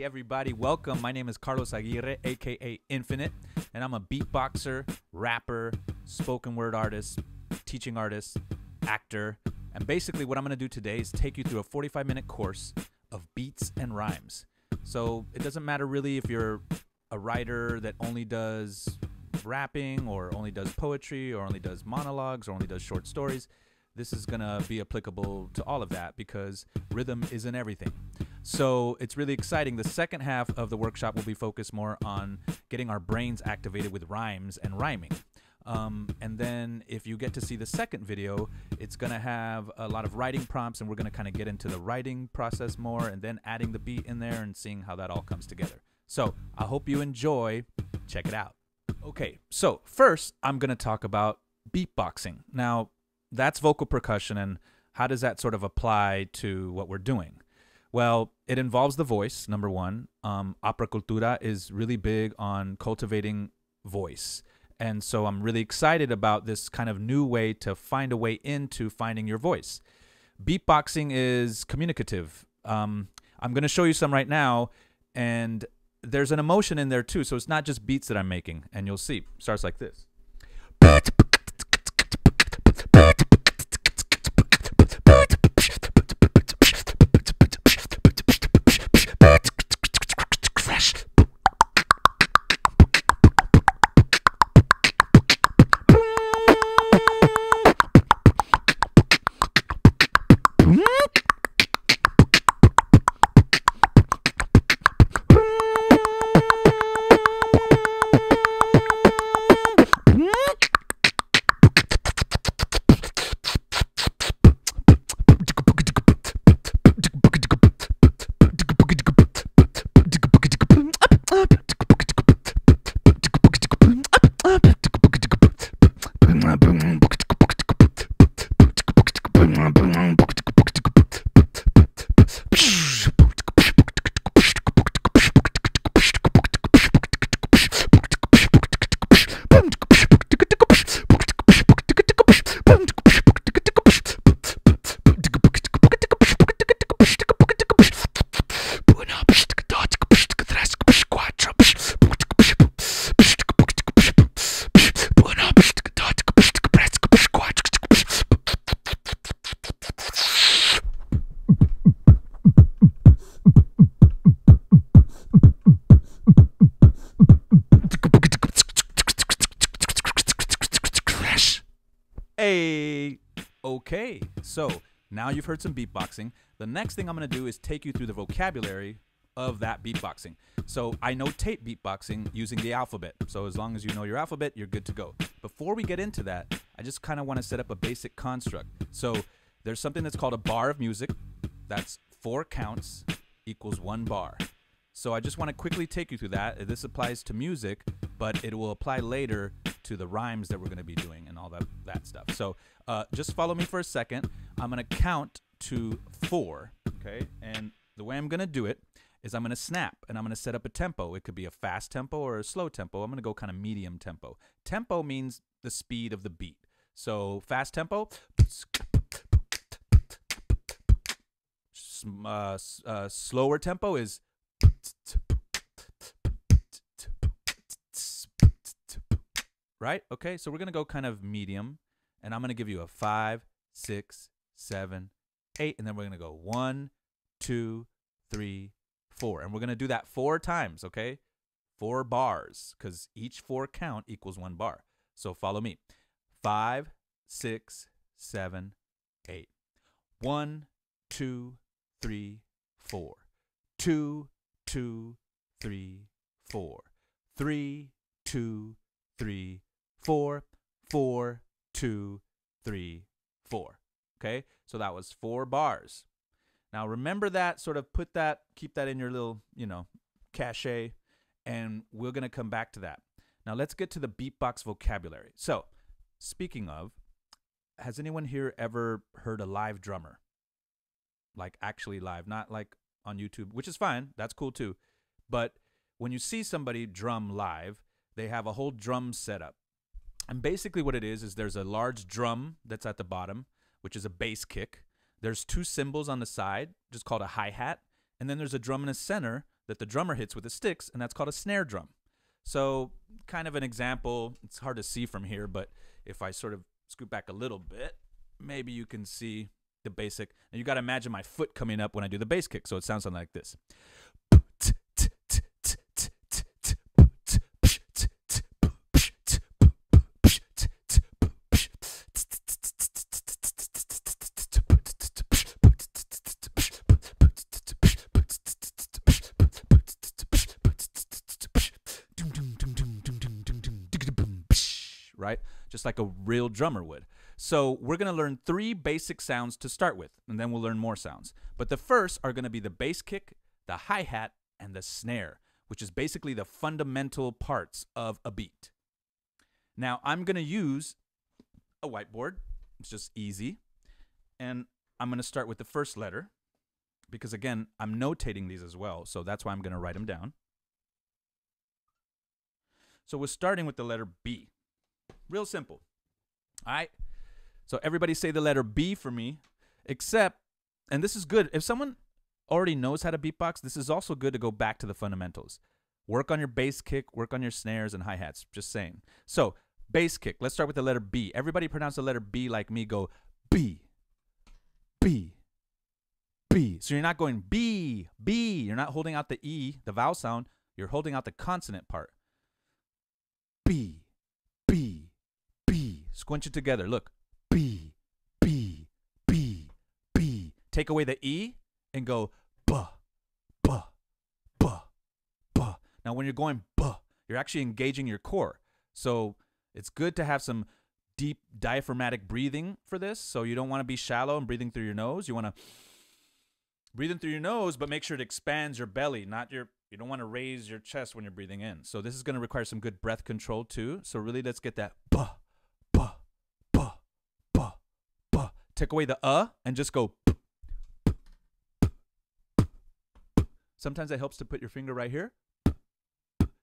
Hey everybody, welcome. My name is Carlos Aguirre, aka Infinite, and I'm a beatboxer, rapper, spoken word artist, teaching artist, actor. And basically what I'm going to do today is take you through a 45-minute course of beats and rhymes. So it doesn't matter really if you're a writer that only does rapping or only does poetry or only does monologues or only does short stories. This is going to be applicable to all of that because rhythm isn't everything. So it's really exciting. The second half of the workshop will be focused more on getting our brains activated with rhymes and rhyming. And then if you get to see the second video, it's going to have a lot of writing prompts, and we're going to kind of get into the writing process more and then adding the beat in there and seeing how that all comes together. So I hope you enjoy. Check it out. Okay, so first I'm going to talk about beatboxing. Now, that's vocal percussion, and how does that sort of apply to what we're doing? Well, it involves the voice, number one. Opera Cultura is really big on cultivating voice. And so I'm really excited about this kind of new way to find a way into finding your voice. Beatboxing is communicative. I'm going to show you some right now, and there's an emotion in there too. So it's not just beats that I'm making, and you'll see. It starts like this. Okay, so now you've heard some beatboxing. The next thing I'm going to do is take you through the vocabulary of that beatboxing. So I notate beatboxing using the alphabet. So as long as you know your alphabet, you're good to go. Before we get into that, I just kind of want to set up a basic construct. So there's something that's called a bar of music. That's 4 counts equals 1 bar. So I just want to quickly take you through that. This applies to music, but it will apply later to the rhymes that we're going to be doing and all that stuff. So just follow me for a second. I'm going to count to 4, okay? And the way I'm going to do it is I'm going to snap, and I'm going to set up a tempo. It could be a fast tempo or a slow tempo. I'm going to go kind of medium tempo. Tempo means the speed of the beat. So fast tempo. Slower tempo is right? Okay, so we're going to go kind of medium, and I'm going to give you a 5, 6, 7, 8, and then we're going to go 1, 2, 3, 4. And we're going to do that 4 times, okay? 4 bars, because each 4 count equals 1 bar. So follow me. 5, 6, 7, 8. 1, 2, 3, 4. 2, 2, 3, 4. 3, 2, 3, 4, 4, 2, 3, 4. Okay, so that was 4 bars. Now remember that, sort of keep that in your little, cachet, and we're going to come back to that. Now let's get to the beatbox vocabulary. So speaking of, has anyone here ever heard a live drummer? Like actually live, not like on YouTube, which is fine. That's cool too. But when you see somebody drum live, they have a whole drum setup. And basically what it is there's a large drum that's at the bottom, which is a bass kick. There's 2 cymbals on the side, just called a hi-hat. And then there's a drum in the center that the drummer hits with the sticks, and that's called a snare drum. So kind of an example, it's hard to see from here, but if I sort of scoot back a little bit, maybe you can see the basic. And you got to imagine my foot coming up when I do the bass kick, so it sounds something like this. Right? Just like a real drummer would. So we're going to learn 3 basic sounds to start with, and then we'll learn more sounds. But the first are going to be the bass kick, the hi-hat, and the snare, which is basically the fundamental parts of a beat. Now, I'm going to use a whiteboard. It's just easy. And I'm going to start with the first letter because, again, I'm notating these as well, so that's why I'm going to write them down. So we're starting with the letter B. Real simple. All right. So everybody say the letter B for me, except, and this is good. If someone already knows how to beatbox, this is also good to go back to the fundamentals. Work on your bass kick, work on your snares and hi-hats. Just saying. So bass kick. Let's start with the letter B. Everybody pronounce the letter B like me. Go B, B, B. So you're not going B, B. You're not holding out the E, the vowel sound. You're holding out the consonant part. B, B. B. Squinch it together. Look. B, B, B, B. Take away the E and go buh, buh, buh, buh. Now when you're going buh, you're actually engaging your core. So it's good to have some deep diaphragmatic breathing for this. So you don't want to be shallow and breathing through your nose. You want to breathe in through your nose, but make sure it expands your belly, not your, you don't want to raise your chest when you're breathing in. So this is going to require some good breath control too. So really let's get that buh. Take away the and just go. Sometimes it helps to put your finger right here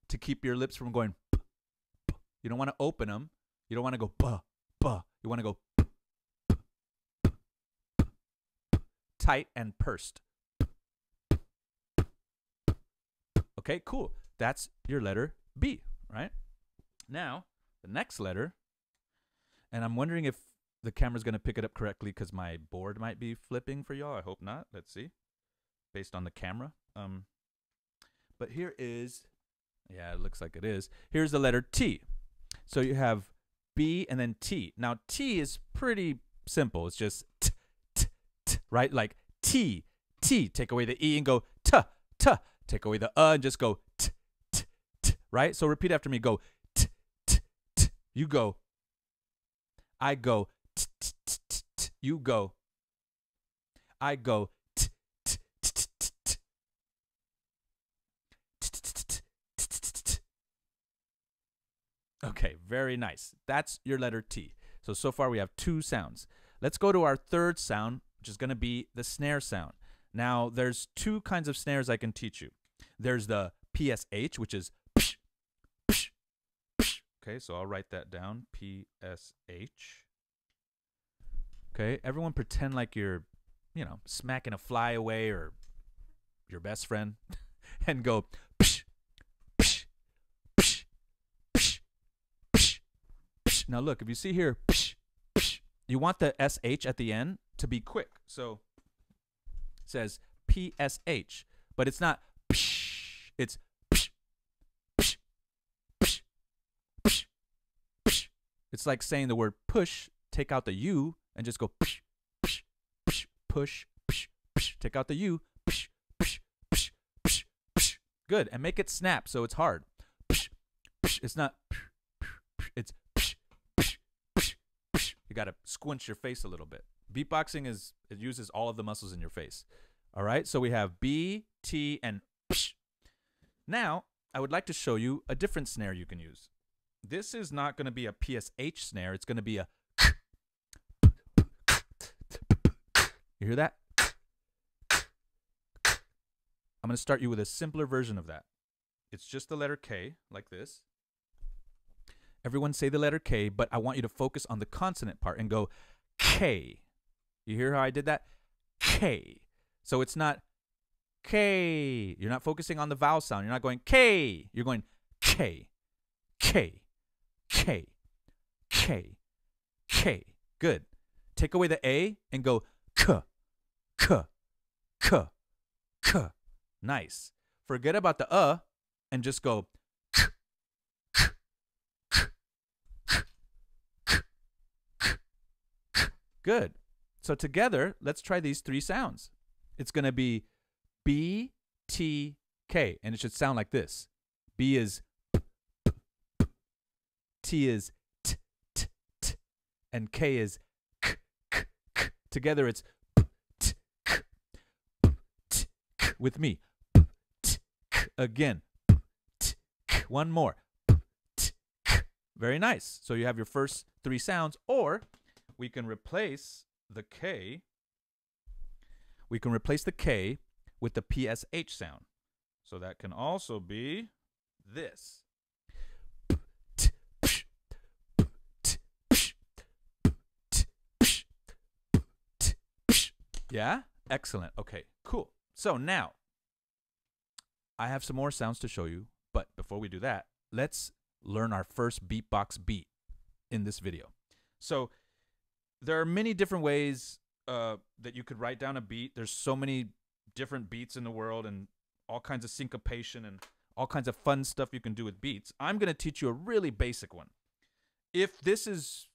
to keep your lips from going. You don't want to open them. You don't want to go buh, buh. You want to go tight and pursed. Okay, cool. That's your letter B, right? Now, the next letter, and I'm wondering if the camera's going to pick it up correctly because my board might be flipping for y'all. I hope not. Let's see. Based on the camera. But here is, yeah, it looks like it is. Here's the letter T. So you have B and then T. Now, T is pretty simple. It's just t, t, t, right? Like T, T. Take away the E and go t, t. Take away the and just go t, t, t, right? So repeat after me. Go t, t, t. You go. I go. T, t, t, t, t. You go. I go. T, t, t, t, t, t. Okay, very nice. That's your letter T. So far we have 2 sounds. Let's go to our third sound, which is going to be the snare sound. Now, there's 2 kinds of snares I can teach you. There's the PSH, which is psh, psh, psh. Okay, so I'll write that down. PSH. Okay, everyone pretend like you're, you know, smacking a fly away or your best friend and go psh, psh, psh, psh, psh, psh. Now look, if you see here, psh, psh, you want the SH at the end to be quick. So it says PSH, but it's not psh, it's psh, psh, psh, psh, psh. It's like saying the word push, take out the U, and just go psh, psh, psh, push, psh, psh. Take out the U, psh, psh, psh, psh, psh. Good, and make it snap so it's hard. Psh, psh. It's not psh, psh, psh. It's psh, psh, psh, psh. You got to squinch your face a little bit. Beatboxing it uses all of the muscles in your face. All right, so we have B, T, and psh. Now, I would like to show you a different snare you can use. This is not going to be a PSH snare. It's going to be a. You hear that? I'm going to start you with a simpler version of that. It's just the letter K, like this. Everyone say the letter K, but I want you to focus on the consonant part and go K. You hear how I did that? K. So it's not K. You're not focusing on the vowel sound. You're not going K. You're going K, K, K, K, K. Good. Take away the A and go K, K, K, K. Nice. Forget about the and just go K, K, K, K, K, K. Good. So together, let's try these three sounds. It's going to be B, T, K, and it should sound like this. B is P, P, P. T is T, T, T, and K is K, K, K. Together it's P, T, K, P, T, K. With me. P, T, K. Again. P, T, K. One more. P, T, K. Very nice. So you have your first three sounds, or we can replace the K. We can replace the K with the PSH sound. So that can also be this. Yeah? Excellent. Okay, cool. So now, I have some more sounds to show you, but before we do that, let's learn our first beatbox beat in this video. So there are many different ways that you could write down a beat. There's so many different beats in the world and all kinds of syncopation and all kinds of fun stuff you can do with beats. I'm going to teach you a really basic one. If this is,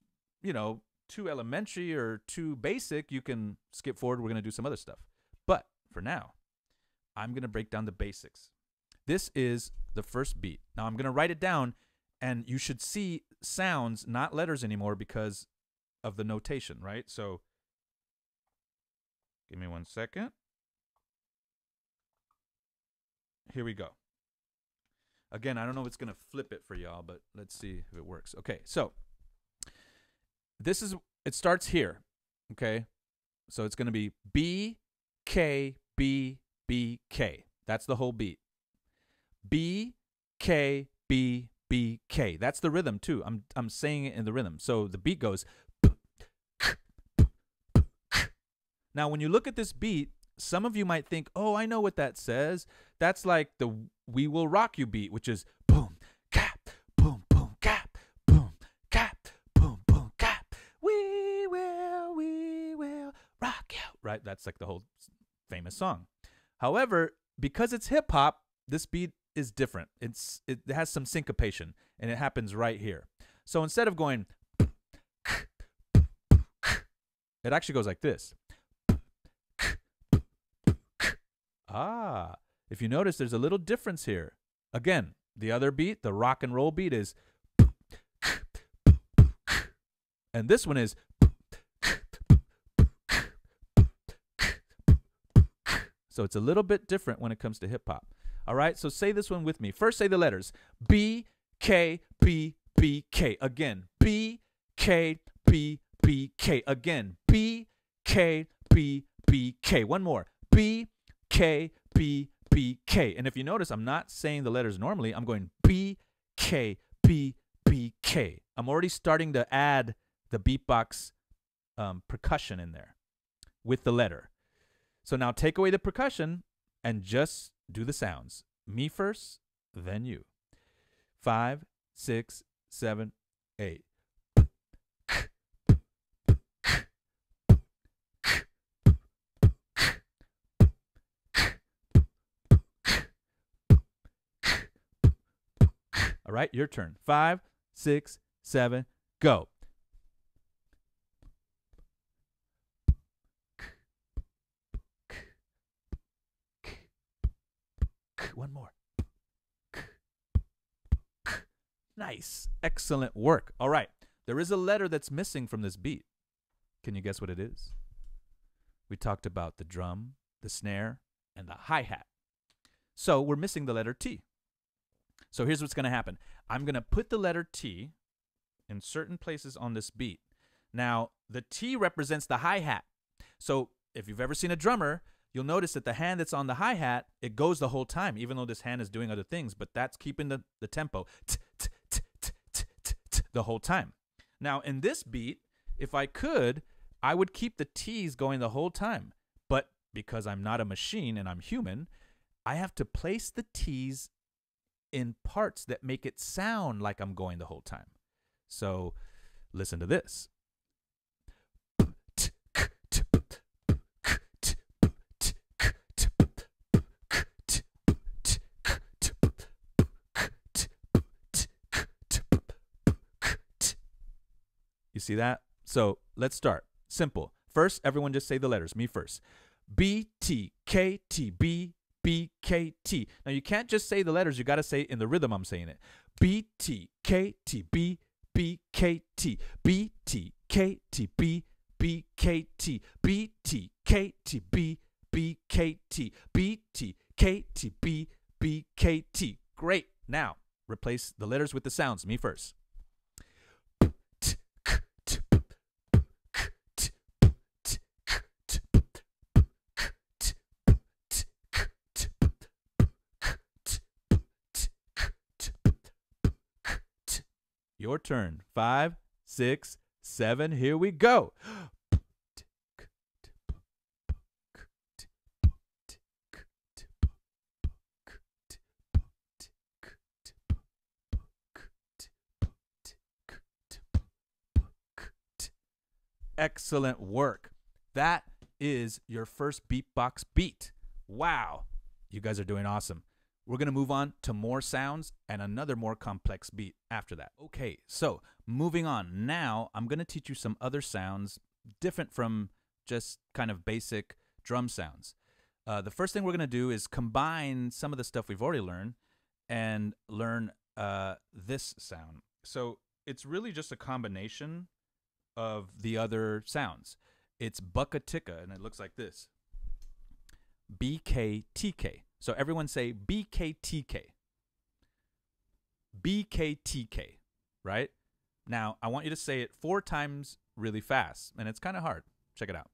you know, too elementary or too basic, you can skip forward. We're going to do some other stuff. But for now, I'm going to break down the basics. This is the first beat. Now I'm going to write it down, and you should see sounds, not letters anymore, because of the notation, right? So give me 1 second. Here we go. Again, I don't know if it's going to flip it for y'all, but let's see if it works. Okay, so it starts here, okay? So it's going to be B, K, B, B, K. That's the whole beat. B, K, B, B, K. That's the rhythm too. I'm saying it in the rhythm. So the beat goes. Now, when you look at this beat, some of you might think, oh, I know what that says. That's like the We Will Rock You beat, which is boom, cap, boom, boom, cap, boom, cap, boom, boom, cap. We will rock you. Right? That's like the whole famous song. However, because it's hip hop, this beat is different. It has some syncopation, and it happens right here. So instead of going, it actually goes like this. Ah, if you notice, there's a little difference here. Again, the other beat, the rock and roll beat, is, and this one is, so it's a little bit different when it comes to hip hop. All right, so say this one with me. First, say the letters B, K, B, B, K. Again, B, K, B, B, K. Again, B, K, B, B, K. One more. B, K, B, B, K. And if you notice, I'm not saying the letters normally. I'm going B, K, B, B, K. I'm already starting to add the beatbox percussion in there with the letter. So now take away the percussion and just do the sounds. Me first, then you. 5, 6, 7, 8. All right, your turn. 5, 6, 7, go. One more. Nice. Excellent work. All right. There is a letter that's missing from this beat. Can you guess what it is? We talked about the drum, the snare, and the hi-hat. So we're missing the letter T. So here's what's going to happen. I'm going to put the letter T in certain places on this beat. Now, the T represents the hi-hat. So if you've ever seen a drummer, you'll notice that the hand that's on the hi-hat, it goes the whole time, even though this hand is doing other things, but that's keeping the tempo the whole time. Now, in this beat, if I could, I would keep the T's going the whole time. But because I'm not a machine and I'm human, I have to place the T's in parts that make it sound like I'm going the whole time. So listen to this. You see that? So let's start. Simple. First, everyone just say the letters. Me first. B, T, K, T, B, B, K, T. Now, you can't just say the letters. You got to say it in the rhythm I'm saying it. B, T, K, T, B, B, K, T. B, T, K, T, B, B, K, T. B, T, K, T, B, B, K, T. B, T, K, T, B, B, K, T. Great. Now, replace the letters with the sounds. Me first. Your turn. 5, 6, 7. Here we go. Excellent work. That is your first beatbox beat. Wow. You guys are doing awesome. We're going to move on to more sounds and another more complex beat after that. Okay, so moving on. Now I'm going to teach you some other sounds different from just kind of basic drum sounds. The first thing we're going to do is combine some of the stuff we've already learned and learn this sound. So it's really just a combination of the other sounds. It's buckaticka, and it looks like this. BKTK. So everyone say BKTK. BKTK, right? Now, I want you to say it 4 times really fast, and it's kind of hard. Check it out.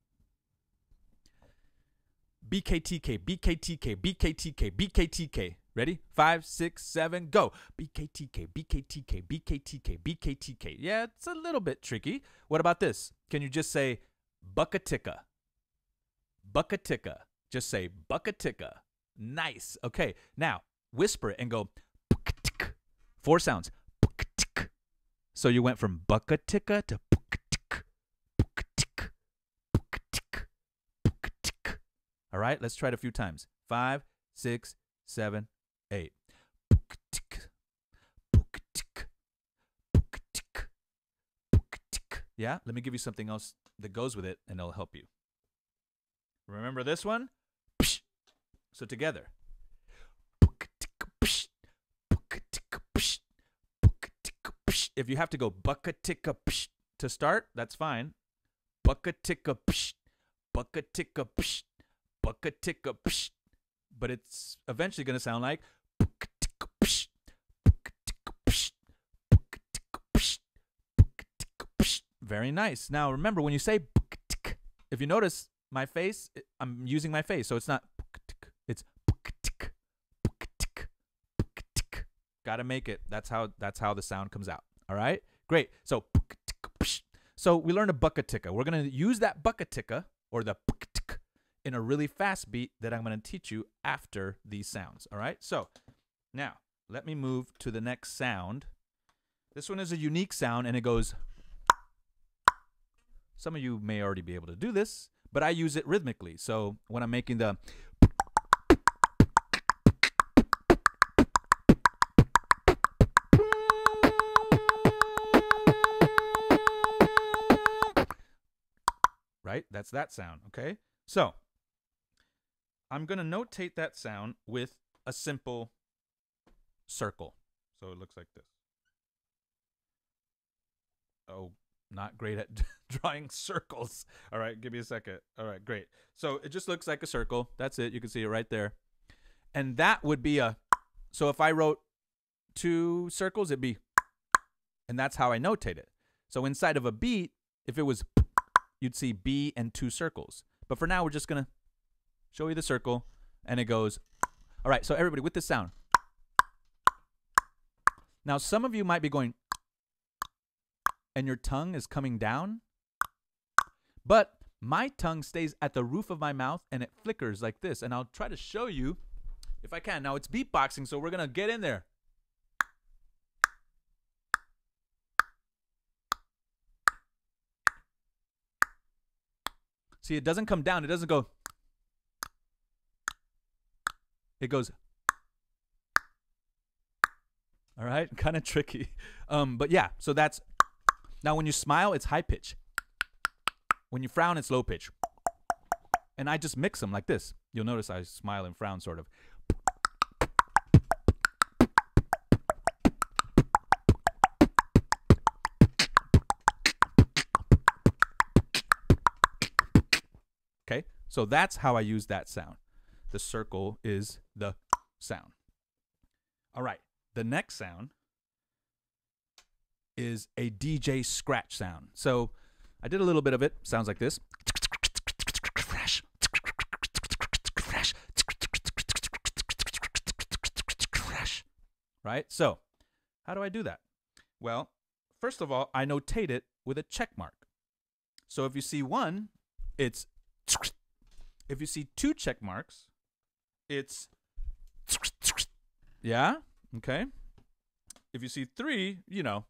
BKTK, BKTK, BKTK, BKTK. Ready? 5, 6, 7, go. BKTK, BKTK, BKTK, BKTK. Yeah, it's a little bit tricky. What about this? Can you just say buckaticka? Buckaticka. Just say buckaticka. Nice. Okay, now whisper it and go 4 sounds. So you went from buckaticka to buckaticka. All right, let's try it a few times. 5, 6, 7, 8. Yeah, let me give you something else that goes with it, and it'll help you. Remember this one? So together. If you have to go buckaticka to start, that's fine. Buckaticka, buckaticka, buckaticka, but it's eventually going to sound like very nice. Now remember, when you say if you notice my face, I'm using my face, so it's not it's gotta make it. That's how the sound comes out. All right, great. So we learned a buckaticka. We're gonna use that buckaticka or the in a really fast beat that I'm gonna teach you after these sounds. All right. So now let me move to the next sound. This one is a unique sound, and it goes. Some of you may already be able to do this, but I use it rhythmically. So when I'm making the right, that's that sound, okay? So I'm going to notate that sound with a simple circle. So it looks like this. Oh, not great at drawing circles. All right, give me a second. All right, great. So it just looks like a circle. That's it. You can see it right there. And that would be a, so if I wrote 2 circles, it'd be, and that's how I notate it. So inside of a beat, if it was, you'd see B and 2 circles. But for now, we're just going to show you the circle, and it goes, all right, so everybody with this sound. Now, some of you might be going, and your tongue is coming down, but my tongue stays at the roof of my mouth and it flickers like this. And I'll try to show you if I can. Now it's beatboxing, so we're going to get in there. See, it doesn't come down. It doesn't go. It goes. All right, kind of tricky. But yeah, so that's. Now when you smile, it's high pitch. When you frown, it's low pitch. And I just mix them like this. You'll notice I smile and frown sort of. Okay, so that's how I use that sound. The circle is the sound. All right, the next sound is a DJ scratch sound. So I did a little bit of it. Sounds like this. Right? So how do I do that? Well, first of all, I notate it with a check mark. So if you see one, it's. If you see two check marks, it's. Yeah? Okay. If you see three, you know,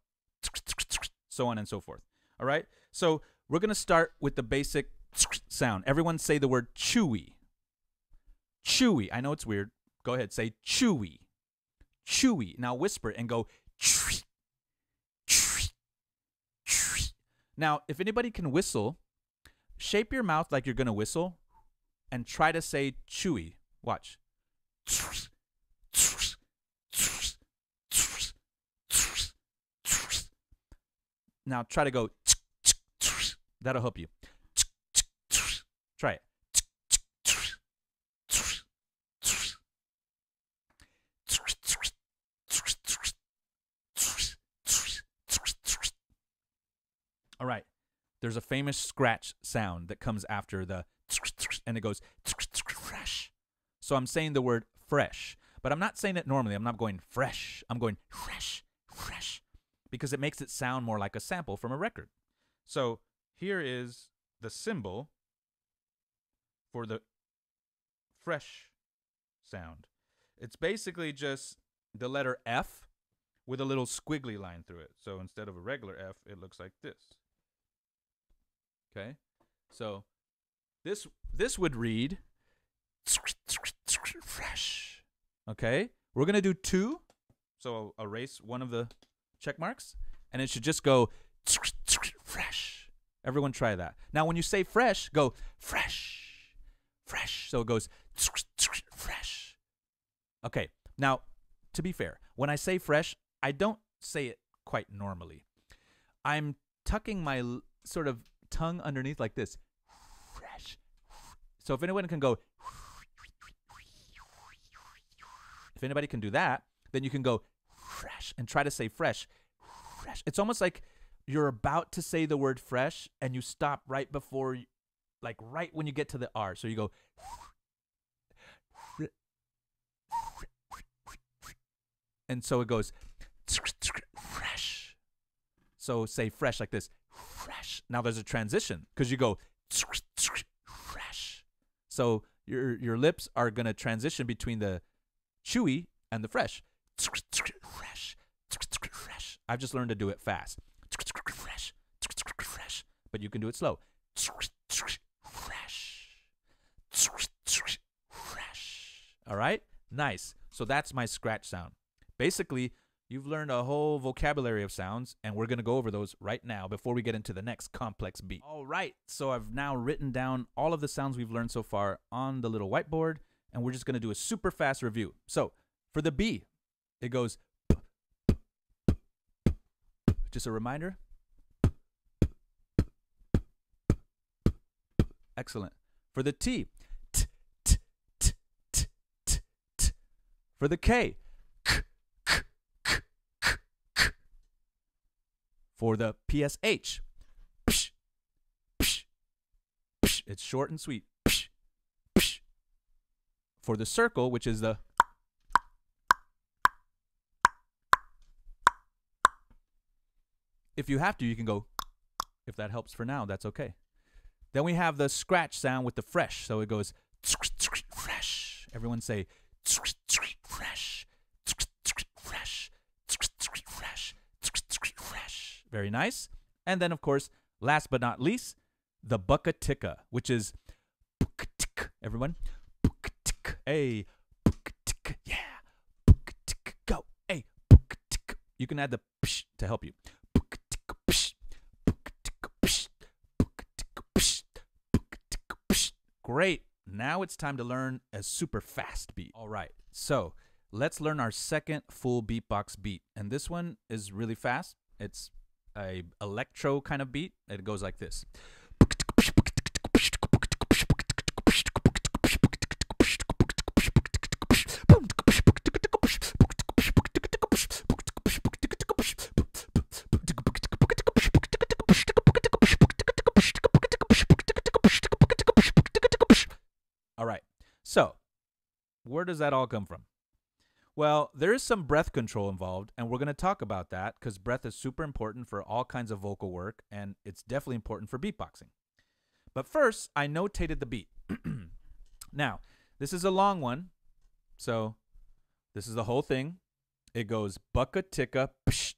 so on and so forth. All right? So we're going to start with the basic sound. Everyone say the word chewy. Chewy. I know it's weird. Go ahead. Say chewy. Chewy. Now whisper and go. Now, if anybody can whistle, shape your mouth like you're going to whistle and try to say chewy. Watch. Now try to go. That'll help you. Try it. All right. There's a famous scratch sound that comes after the and it goes fresh. So I'm saying the word fresh, but I'm not saying it normally. I'm not going fresh. I'm going fresh, fresh, because it makes it sound more like a sample from a record. So here is the symbol for the fresh sound. It's basically just the letter F with a little squiggly line through it. So instead of a regular F, it looks like this. Okay, so this would read fresh. Okay, we're gonna do two, so I'll erase one of the check marks, and it should just go fresh. Everyone try that. Now, when you say fresh, go fresh, fresh. So it goes fresh. Okay, now to be fair, when I say fresh, I don't say it quite normally. I'm tucking my sort of tongue underneath like this. Fresh. So if anyone can go, if anybody can do that, then you can go fresh and try to say fresh. Fresh. It's almost like you're about to say the word fresh and you stop right before, like right when you get to the R. So you go, and so it goes fresh. So say fresh like this. Fresh. Now there's a transition because you go fresh. So your lips are gonna transition between the chewy and the fresh. Fresh. Fresh. I've just learned to do it fast. Fresh. Fresh. But you can do it slow. Fresh. Fresh. All right? Nice. So that's my scratch sound. Basically, you've learned a whole vocabulary of sounds, and we're going to go over those right now before we get into the next complex beat. All right, so I've now written down all of the sounds we've learned so far on the little whiteboard, and we're just going to do a super fast review. So for the B, it goes, just a reminder. Excellent. For the T, t, t, t, t, t, t. For the K, for the PSH, psh, psh, psh. It's short and sweet. Psh, psh. For the circle, which is the, if you have to, you can go, if that helps for now, that's okay. Then we have the scratch sound with the fresh. So it goes fresh. Everyone say fresh, fresh, fresh. Very nice. And then, of course, last but not least, the buckaticka, which is everyone. Hey, yeah. Go. Hey, you can add the psh to help you. Great. Now it's time to learn a super fast beat. All right. So let's learn our second full beatbox beat. And this one is really fast. It's a electro kind of beat. It goes like this. All right. So where does that all come from? Well, there is some breath control involved, and we're going to talk about that because breath is super important for all kinds of vocal work, and it's definitely important for beatboxing. But first, I notated the beat. Now, this is a long one, so this is the whole thing. It goes bucka-ticka, psh,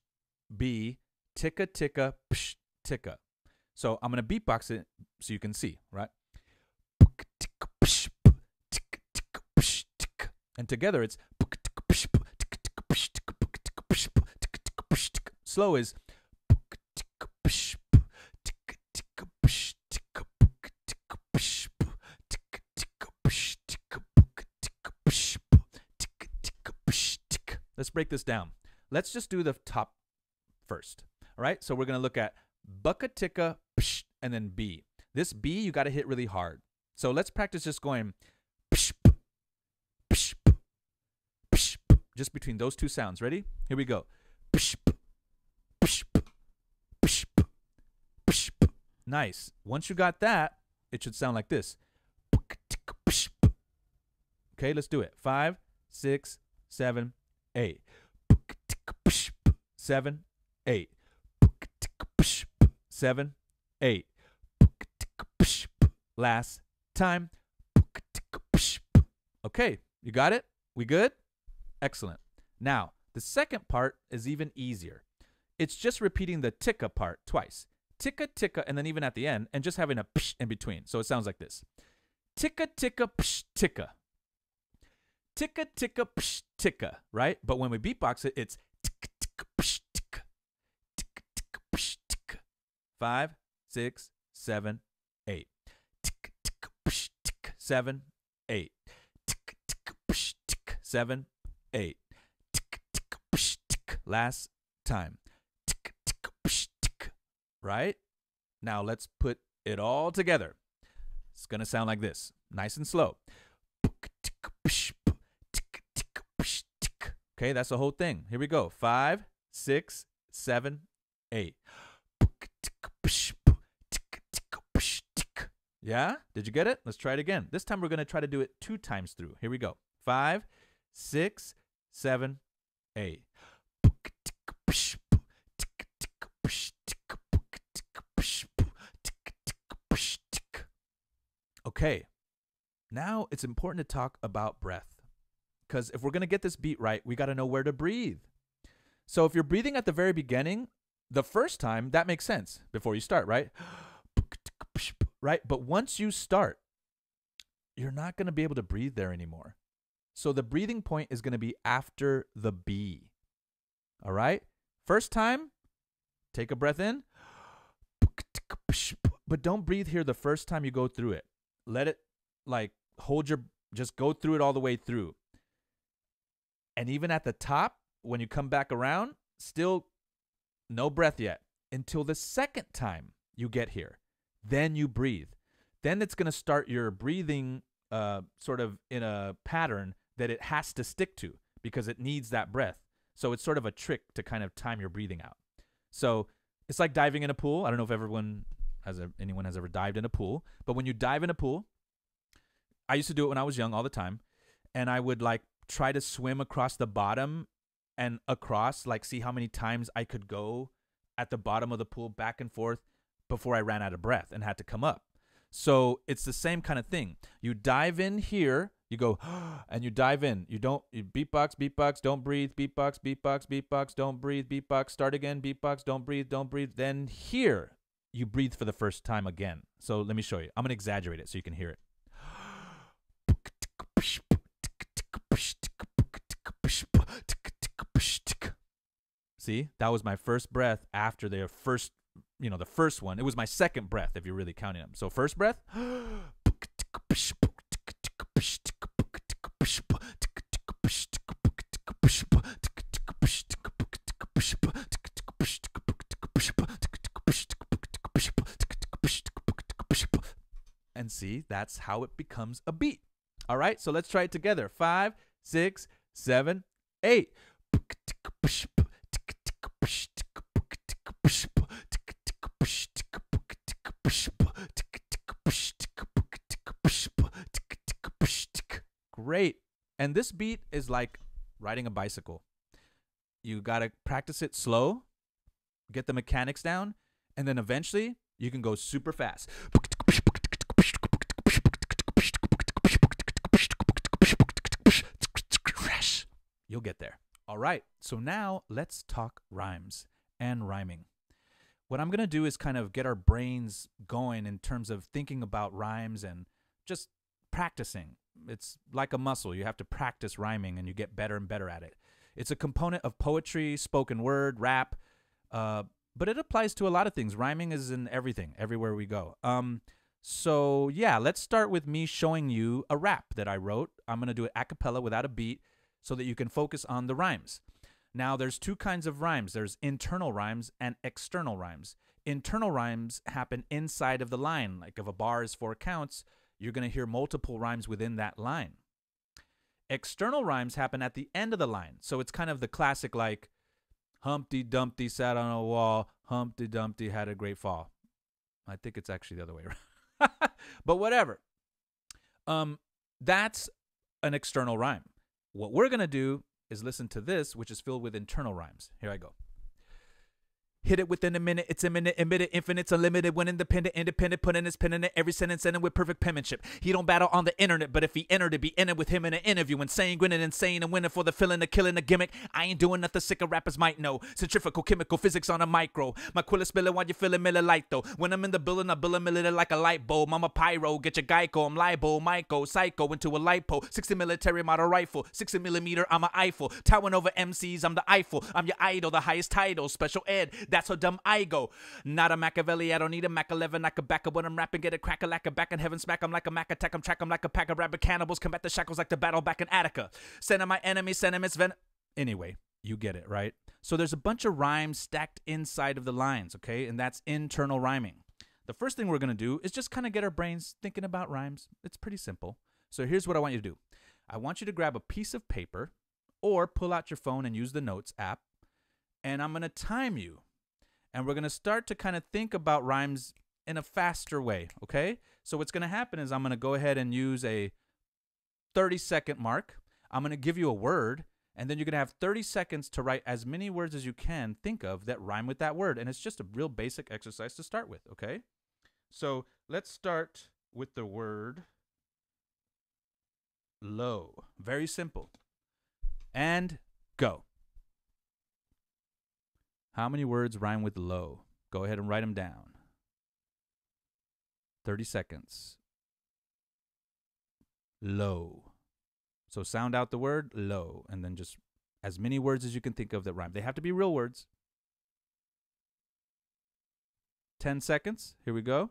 B, ticka-ticka, psh, ticka. So I'm going to beatbox it so you can see, right? And together it's slow is let's break this down. Let's just do the top first. All right, so we're going to look at bucka-ticka and then B. This B you got to hit really hard. So let's practice just going just between those two sounds. Ready? Here we go. Nice. Once you got that, it should sound like this. Okay, let's do it. 5, 6, 7, 8. 7, 8. 7, 8. Last time. Okay, you got it? We good? Excellent. Now, the second part is even easier. It's just repeating the ticka part twice. Ticka, ticka, and then even at the end, and just having a psh in between. So it sounds like this. Ticka, ticka, psh, ticka. Ticka, ticka, psh, ticka, right? But when we beatbox it, it's ticka, ticka, psh, ticka. Ticka, ticka, psh, ticka. 5, 6, 7, 8. Ticka, ticka, psh, ticka. 7, 8. Ticka, ticka, psh, ticka. 7, 8. Ticka, ticka, psh, ticka. Last time. Ticka, ticka, psh, ticka. Right? Now let's put it all together. It's going to sound like this. Nice and slow. Okay, that's the whole thing. Here we go. 5, 6, 7, 8. Yeah? Did you get it? Let's try it again. This time we're going to try to do it 2 times through. Here we go. 5, 6, 7, 8. Okay, now it's important to talk about breath. Because if we're going to get this beat right, we got to know where to breathe. So if you're breathing at the very beginning, the first time, that makes sense before you start, right? Right? But once you start, you're not going to be able to breathe there anymore. So the breathing point is going to be after the B. All right? First time, take a breath in. But don't breathe here the first time you go through it. Let it just go through it all the way through. And even at the top, when you come back around, still no breath yet until the second time you get here. Then you breathe. Then it's going to start your breathing sort of in a pattern that it has to stick to because it needs that breath. So it's sort of a trick to kind of time your breathing out. So it's like diving in a pool. I don't know if anyone has ever dived in a pool, but when you dive in a pool, I used to do it when I was young all the time, and I would try to swim across the bottom and across, see how many times I could go at the bottom of the pool back and forth before I ran out of breath and had to come up. So it's the same kind of thing. You dive in here, You go and you dive in. You beatbox, beatbox, don't breathe, beatbox, beatbox, beatbox, don't breathe, beatbox, start again, beatbox, don't breathe, don't breathe. Then here you breathe for the first time again. So let me show you. I'm going to exaggerate it so you can hear it. See, that was my first breath after their first, the first one. It was my second breath if you're really counting them. So first breath. And see, that's how it becomes a beat. All right, so let's try it together. 5, 6, 7, 8. Great. And this beat is like riding a bicycle. You got to practice it slow, get the mechanics down, and then eventually you can go super fast. You'll get there. All right, so now let's talk rhymes and rhyming. What I'm going to do is kind of get our brains going in terms of thinking about rhymes and just practicing. It's like a muscle. You have to practice rhyming and you get better and better at it. It's a component of poetry, spoken word, rap, but it applies to a lot of things. Rhyming is in everything, everywhere we go. So yeah, let's start with me showing you a rap that I wrote. I'm going to do it a cappella without a beat so that you can focus on the rhymes. Now, there's two kinds of rhymes. There's internal rhymes and external rhymes. Internal rhymes happen inside of the line. Like if a bar is 4 counts, you're going to hear multiple rhymes within that line. External rhymes happen at the end of the line. So it's kind of the classic like, Humpty Dumpty sat on a wall, Humpty Dumpty had a great fall. I think it's actually the other way around. But whatever. That's an external rhyme. What we're going to do is listen to this, which is filled with internal rhymes. Here I go. Hit it within a minute, it's imminent, emitted, infinite, it's unlimited, when independent, putting his pen in it, every sentence ending with perfect penmanship. He don't battle on the internet, but if he entered it, be in it with him in an interview, insane, grinning, insane, and winning for the feeling, the killing, the gimmick. I ain't doing nothing sicker rappers might know. Centrifugal, chemical, physics on a micro. My quill is spilling while you feeling Miller Light though. When I'm in the building, I bill a millimeter like a light bulb. I'm a pyro, get your Geico, I'm libo, Myco, psycho, into a lipo. 60 military model rifle, 60 millimeter, I'm a Eiffel. Towering over MCs, I'm the Eiffel. I'm your idol, the highest title, special ed. That's how dumb I go. Not a Machiavelli, I don't need a Mac 11. I can back up when I'm rapping, get a crack a lack a back in heaven, smack 'em like a Mac attack, I'm track 'em like a pack of rabid cannibals, combat the shackles like the battle back in Attica. Send my enemy sentiments, anyway, you get it, right? So there's a bunch of rhymes stacked inside of the lines, okay? And that's internal rhyming. The first thing we're going to do is just kind of get our brains thinking about rhymes. It's pretty simple. So here's what I want you to do. I want you to grab a piece of paper or pull out your phone and use the Notes app, and I'm going to time you. And we're going to start to kind of think about rhymes in a faster way, okay? So what's going to happen is I'm going to go ahead and use a 30-second mark. I'm going to give you a word, and then you're going to have 30 seconds to write as many words as you can think of that rhyme with that word. And it's just a real basic exercise to start with, okay? So let's start with the word low. Very simple. And go. How many words rhyme with low? Go ahead and write them down. 30 seconds. Low. So sound out the word low, and then just as many words as you can think of that rhyme. They have to be real words. 10 seconds. Here we go.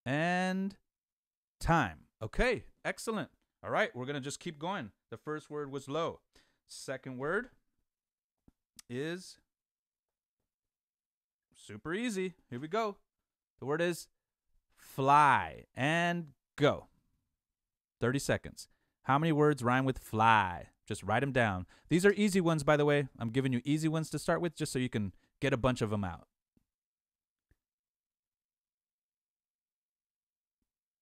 And time. Okay, excellent. All right, we're going to just keep going. The first word was low. Second word is super easy. Here we go. The word is fly. And go. 30 seconds. How many words rhyme with fly? Just write them down. These are easy ones, by the way. I'm giving you easy ones to start with just so you can get a bunch of them out.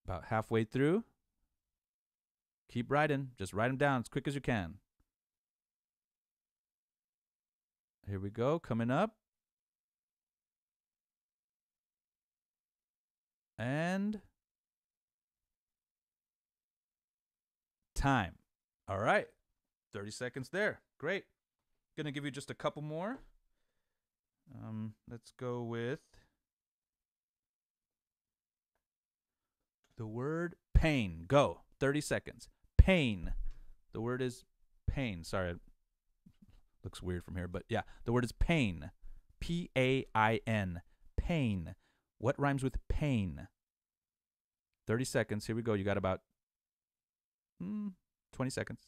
About halfway through. Keep writing. Just write them down as quick as you can. Here we go. Coming up. And time. All right. 30 seconds there. Great. Gonna give you just a couple more. Let's go with the word pain. Go. 30 seconds. Pain. The word is pain. Sorry, it looks weird from here, but yeah, the word is pain. P-A-I-N. Pain. What rhymes with pain? 30 seconds. Here we go. You got about 20 seconds.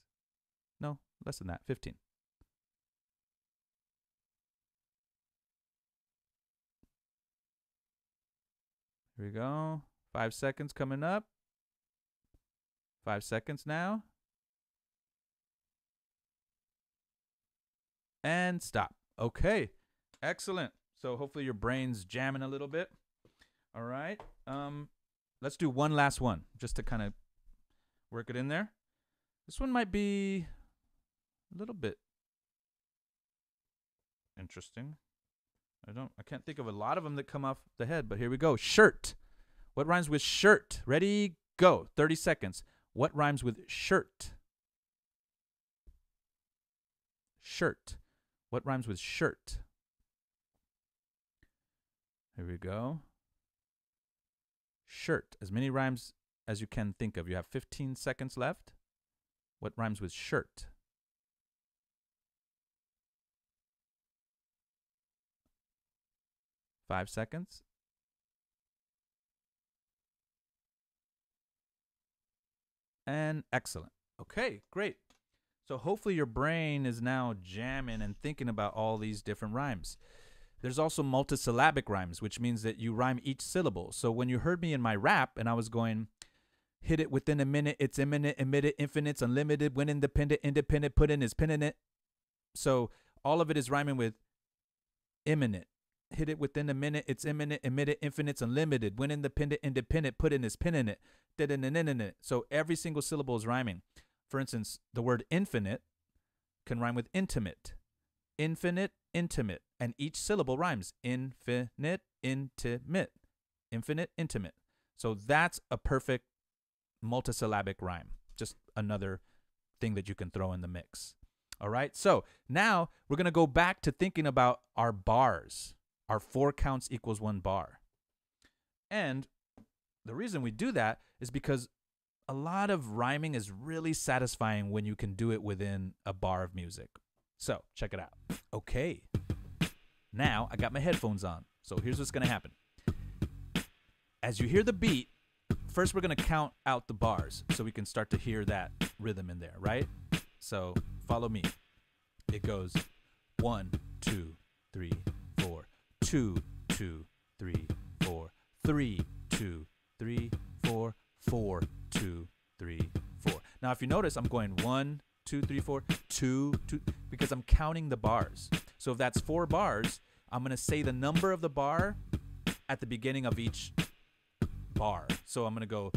No, less than that. 15. Here we go. 5 seconds coming up. 5 seconds now. And stop. Okay. Excellent. So hopefully your brain's jamming a little bit. All right. Let's do one last one just to kind of work it in there. This one might be a little bit interesting. I can't think of a lot of them that come off the head, but here we go. Shirt. What rhymes with shirt? Ready, go. 30 seconds. What rhymes with shirt? Shirt. What rhymes with shirt? Here we go. Shirt. As many rhymes as you can think of. You have 15 seconds left. What rhymes with shirt? Five seconds. And excellent. Okay, great. So hopefully your brain is now jamming and thinking about all these different rhymes. There's also multisyllabic rhymes, which means that you rhyme each syllable. So when you heard me in my rap and I was going, hit it within a minute, it's imminent, emit it, infinite's unlimited, when independent, put in is pin in it. So all of it is rhyming with imminent. Hit it within a minute, it's imminent, emit it, infinite's unlimited, when independent, put in is pin in it. So every single syllable is rhyming. For instance, the word infinite can rhyme with intimate. Infinite, intimate. And each syllable rhymes. Infinite, intimate. Infinite, intimate. So that's a perfect multisyllabic rhyme. Just another thing that you can throw in the mix. All right. So now we're going to go back to thinking about our bars. Our 4 counts equals 1 bar. And the reason we do that is because a lot of rhyming is really satisfying when you can do it within a bar of music. So check it out. Okay. Now I got my headphones on. So here's what's going to happen. As you hear the beat, first we're going to count out the bars so we can start to hear that rhythm in there, right? So follow me. It goes 1, 2, 3, 4. 2, 2, 3, 4. 3, 2, 3, 4. 4, 2, 3, 4. Now, if you notice, I'm going 1, 2, 3, 4, 2, 2, because I'm counting the bars. So if that's 4 bars, I'm going to say the number of the bar at the beginning of each bar. So I'm going to go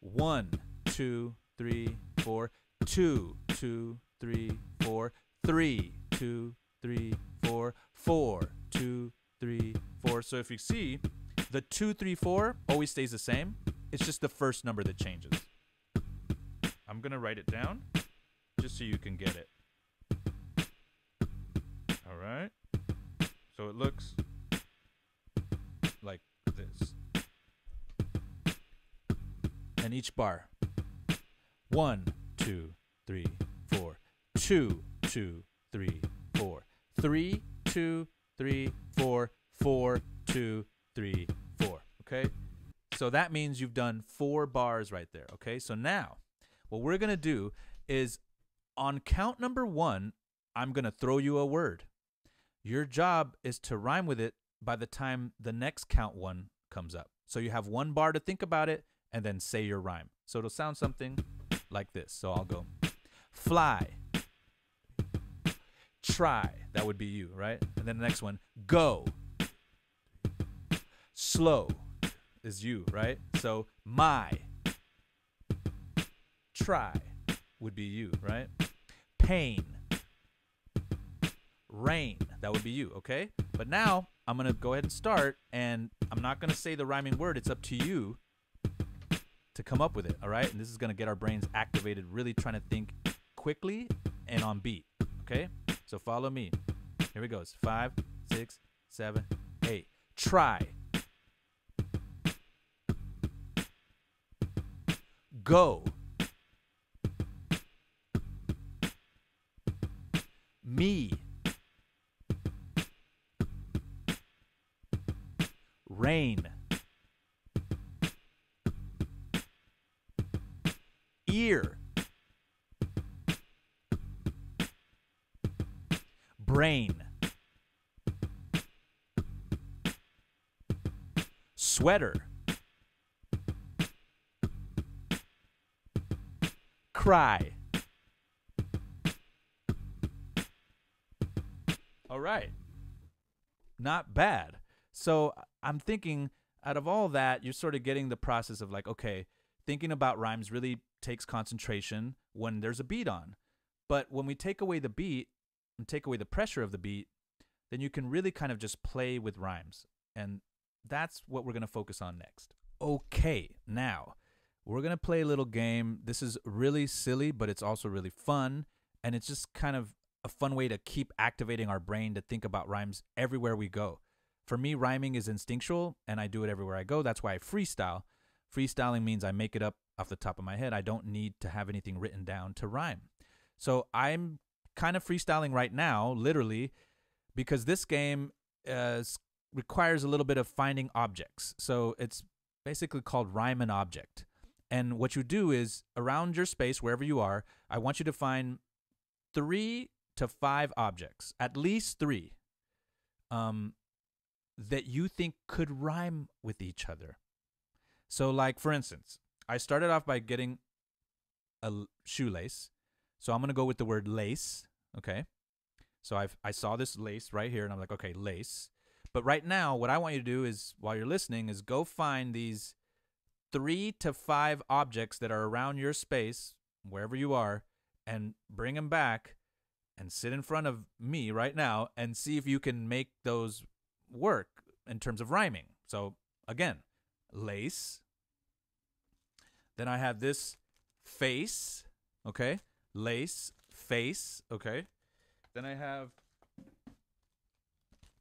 1, 2, 3, 4, 2, 2, 3, 4, 3, 2, 3, 4, 4, 2, 3, 4. So if you see, the 2, 3, 4 always stays the same. It's just the first number that changes. I'm going to write it down just so you can get it. All right. So it looks like this. And each bar. 1, 2, 3, 4. 2, 2, 3, 4. 3, 2, 3, 4. 4, 2, 3, 4. Okay? So that means you've done 4 bars right there. Okay? So now, what we're going to do is on count number 1, I'm going to throw you a word. Your job is to rhyme with it by the time the next count 1 comes up. So you have 1 bar to think about it and then say your rhyme. So it'll sound something like this. So I'll go fly, try. That would be you, right? And then the next one, go. Slow is you, right? So my, try would be you, right? Pain, rain. That would be you, okay? But now I'm going to go ahead and start, and I'm not going to say the rhyming word. It's up to you to come up with it, all right? And this is going to get our brains activated, really trying to think quickly and on beat, okay? So follow me. Here we go. 5, 6, 7, 8. Try. Go. Me. Rain. Ear. Brain. Sweater. Cry. All right. Not bad. So I'm thinking out of all that, you're sort of getting the process of like, okay, thinking about rhymes really takes concentration when there's a beat on. But when we take away the beat and take away the pressure of the beat, then you can really kind of just play with rhymes. And that's what we're going to focus on next. Okay, now we're going to play a little game. This is really silly, but it's also really fun. And it's just kind of a fun way to keep activating our brain to think about rhymes everywhere we go. For me, rhyming is instinctual, and I do it everywhere I go. That's why I freestyle. Freestyling means I make it up off the top of my head. I don't need to have anything written down to rhyme. So I'm kind of freestyling right now, literally, because this game requires a little bit of finding objects. So it's basically called Rhyme an Object. And what you do is, around your space, wherever you are, I want you to find 3 to 5 objects, at least 3, that you think could rhyme with each other. So like, for instance, I started off by getting a shoelace. So I'm going to go with the word lace, okay? So I saw this lace right here, and I'm like, okay, lace. But right now, what I want you to do is, while you're listening, is go find these 3 to 5 objects that are around your space, wherever you are, and bring them back and sit in front of me right now and see if you can make those work in terms of rhyming. So again, lace. Then I have this face, okay? Lace, face, okay? Then I have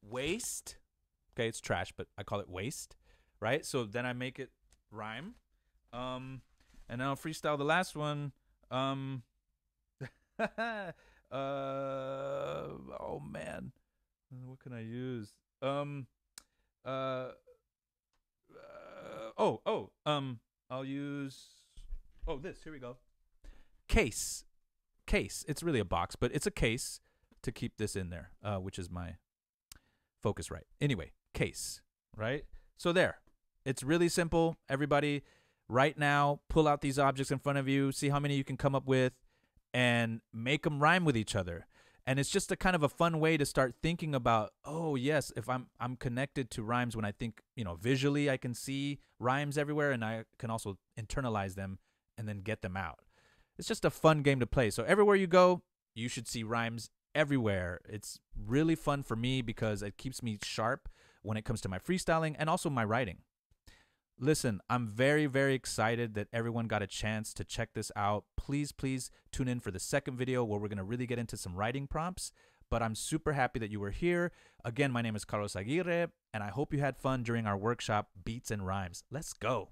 waist. Okay, it's trash, but I call it waist, right? So then I make it rhyme. And then I'll freestyle the last one. Oh man, what can I use? I'll use, this, here we go. Case. It's really a box, but it's a case to keep this in there, which is my focus, right? Anyway, case, right? So there, it's really simple. Everybody, right now, pull out these objects in front of you, see how many you can come up with, and make them rhyme with each other. And it's just a kind of a fun way to start thinking about, oh yes, if I'm connected to rhymes when I think, visually I can see rhymes everywhere, and I can also internalize them and then get them out. It's just a fun game to play. So everywhere you go, you should see rhymes everywhere. It's really fun for me because it keeps me sharp when it comes to my freestyling and also my writing. Listen, I'm very, very excited that everyone got a chance to check this out. Please, please tune in for the second video where we're going to really get into some writing prompts. But I'm super happy that you were here. Again, my name is Carlos Aguirre, and I hope you had fun during our workshop, Beats and Rhymes. Let's go.